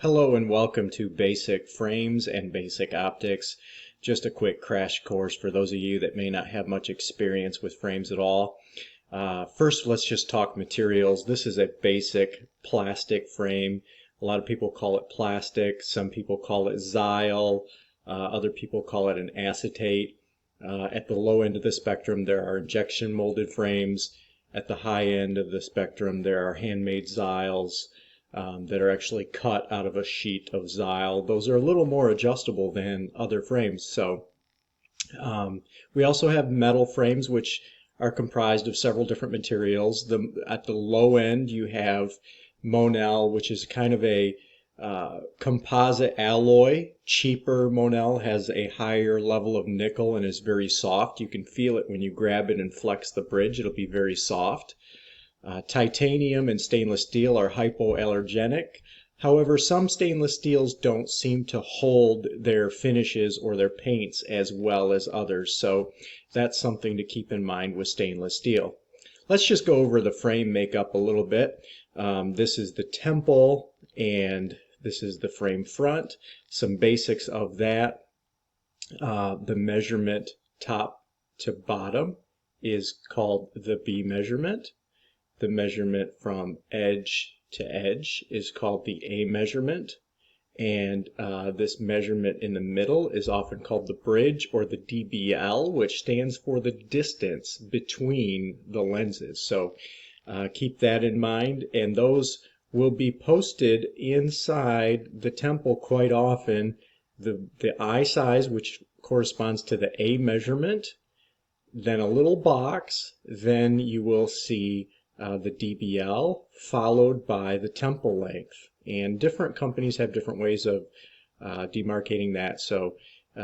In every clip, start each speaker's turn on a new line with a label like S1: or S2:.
S1: Hello and welcome to Basic Frames and Basic Optics. Just a quick crash course for those of you that may not have much experience with frames at all. First, let's just talk materials. This is a basic plastic frame. A lot of people call it plastic. Some people call it Zyl. Other people call it an acetate. At the low end of the spectrum, there are injection molded frames. At the high end of the spectrum, there are handmade Zyls. That are actually cut out of a sheet of Zyl. Those are a little more adjustable than other frames. We also have metal frames, which are comprised of several different materials. At the low end, you have Monel, which is kind of a composite alloy. Cheaper Monel has a higher level of nickel and is very soft. You can feel it when you grab it and flex the bridge. It'll be very soft. Titanium and stainless steel are hypoallergenic. However, some stainless steels don't seem to hold their finishes or their paints as well as others, so that's something to keep in mind with stainless steel. Let's just go over the frame makeup a little bit. This is the temple and this is the frame front. Some basics of that. The measurement top to bottom is called the B measurement. The measurement from edge to edge is called the A measurement, and this measurement in the middle is often called the bridge or the DBL, which stands for the distance between the lenses. So keep that in mind, and those will be posted inside the temple quite often. The eye size, which corresponds to the A measurement, then a little box, then you will see the DBL, followed by the temple length. And different companies have different ways of demarcating that, so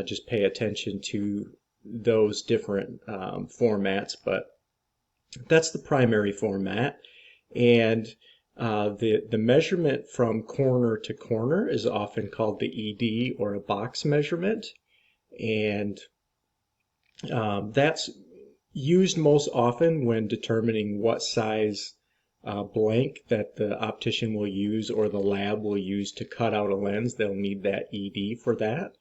S1: just pay attention to those different formats, but that's the primary format. And the measurement from corner to corner is often called the ED, or a box measurement, and that's used most often when determining what size blank that the optician will use or the lab will use to cut out a lens. They'll need that ED for that.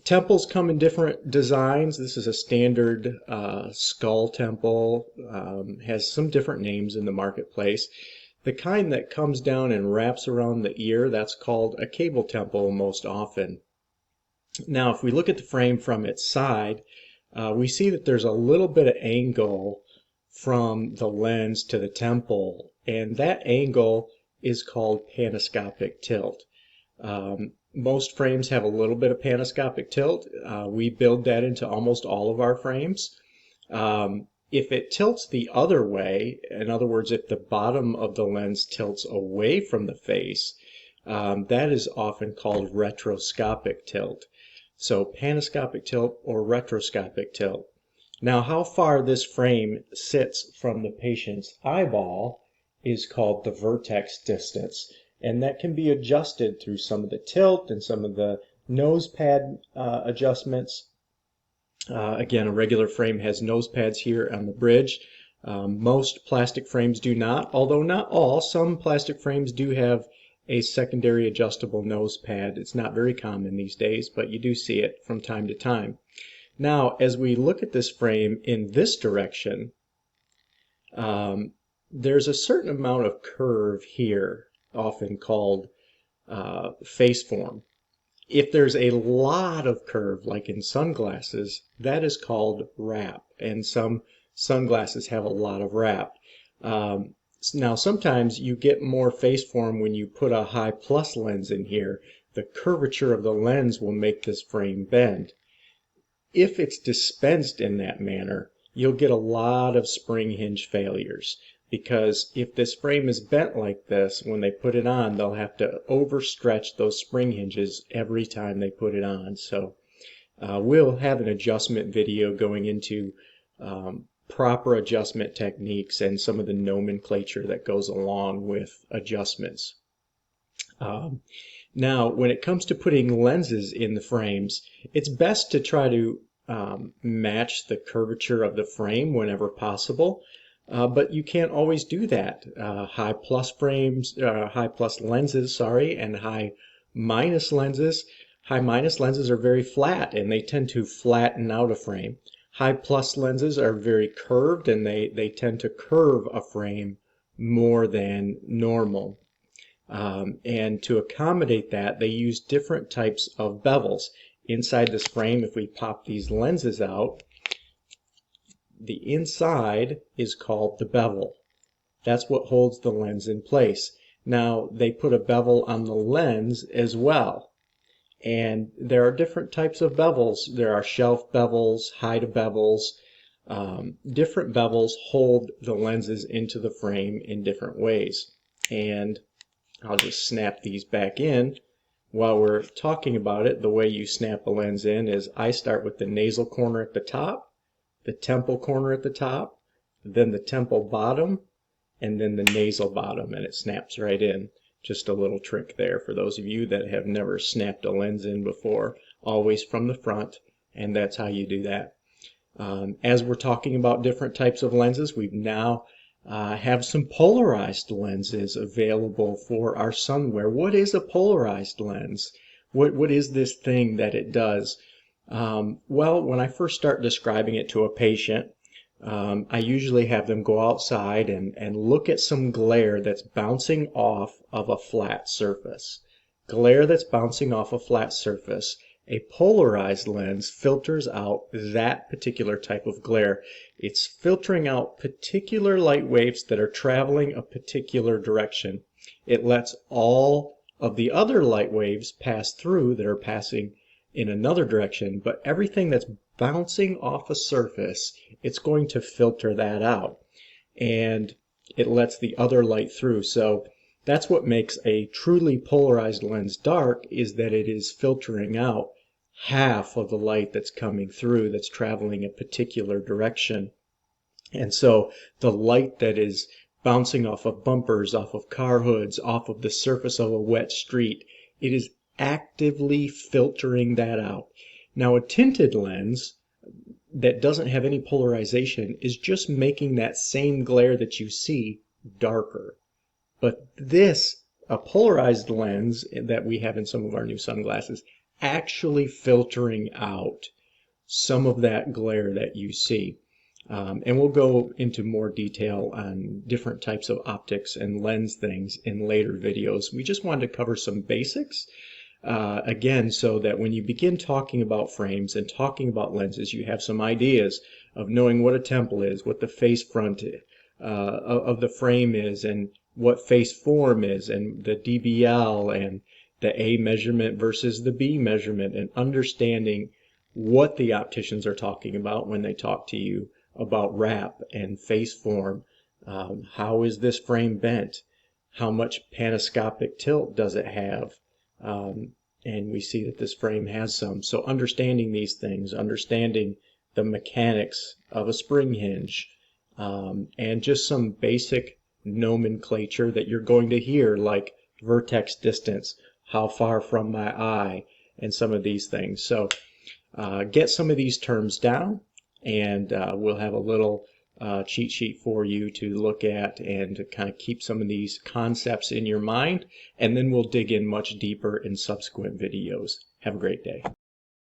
S1: Temples come in different designs. This is a standard skull temple. Has some different names in the marketplace. The kind that comes down and wraps around the ear, that's called a cable temple most often. Now, if we look at the frame from its side, we see that there's a little bit of angle from the lens to the temple, and that angle is called panoscopic tilt. Most frames have a little bit of panoscopic tilt. We build that into almost all of our frames. If it tilts the other way, in other words, if the bottom of the lens tilts away from the face, that is often called retroscopic tilt. So panoscopic tilt or retroscopic tilt. Now, how far this frame sits from the patient's eyeball is called the vertex distance, and that can be adjusted through some of the tilt and some of the nose pad adjustments. Again, a regular frame has nose pads here on the bridge. Most plastic frames do not, although not all. Some plastic frames do have a secondary adjustable nose pad. It's not very common these days, but you do see it from time to time. Now, as we look at this frame in this direction, there's a certain amount of curve here, often called face form. If there's a lot of curve, like in sunglasses, that is called wrap, and some sunglasses have a lot of wrap. Now, sometimes you get more face form when you put a high plus lens in here. The curvature of the lens will make this frame bend. If it's dispensed in that manner, you'll get a lot of spring hinge failures, because if this frame is bent like this, when they put it on, they'll have to overstretch those spring hinges every time they put it on. So we'll have an adjustment video going into proper adjustment techniques and some of the nomenclature that goes along with adjustments. Now, when it comes to putting lenses in the frames, it's best to try to match the curvature of the frame whenever possible. But you can't always do that. High plus lenses, sorry, and high minus lenses. High minus lenses are very flat and they tend to flatten out a frame. High plus lenses are very curved and they tend to curve a frame more than normal. And to accommodate that, they use different types of bevels. Inside this frame, if we pop these lenses out, the inside is called the bevel. That's what holds the lens in place. Now, they put a bevel on the lens as well. And there are different types of bevels. There are shelf bevels, hide bevels. Different bevels hold the lenses into the frame in different ways. And I'll just snap these back in. While we're talking about it, the way you snap a lens in is I start with the nasal corner at the top, the temple corner at the top, then the temple bottom, and then the nasal bottom, and it snaps right in. Just a little trick there for those of you that have never snapped a lens in before. Always from the front, and that's how you do that. As we're talking about different types of lenses, we now have some polarized lenses available for our sunwear. What is a polarized lens? What is this thing that it does? Well, when I first start describing it to a patient, I usually have them go outside and look at some glare that's bouncing off of a flat surface. Glare that's bouncing off a flat surface. A polarized lens filters out that particular type of glare. It's filtering out particular light waves that are traveling a particular direction. It lets all of the other light waves pass through that are passing in another direction, but everything that's bouncing off a surface, it's going to filter that out. And it lets the other light through. So that's what makes a truly polarized lens dark, is that it is filtering out half of the light that's coming through that's traveling a particular direction. And so the light that is bouncing off of bumpers, off of car hoods, off of the surface of a wet street, it is actively filtering that out. Now, a tinted lens that doesn't have any polarization is just making that same glare that you see darker. But a polarized lens that we have in some of our new sunglasses, actually filtering out some of that glare that you see. And we'll go into more detail on different types of optics and lens things in later videos. We just wanted to cover some basics. Again, so that when you begin talking about frames and talking about lenses, you have some ideas of knowing what a temple is, what the face front of the frame is, and what face form is, and the DBL, and the A measurement versus the B measurement, and understanding what the opticians are talking about when they talk to you about wrap and face form. How is this frame bent? How much panoscopic tilt does it have? And we see that this frame has some. So understanding these things, understanding the mechanics of a spring hinge, and just some basic nomenclature that you're going to hear, like vertex distance, how far from my eye, and some of these things. So get some of these terms down, and we'll have a little cheat sheet for you to look at and to kind of keep some of these concepts in your mind, and then we'll dig in much deeper in subsequent videos. Have a great day.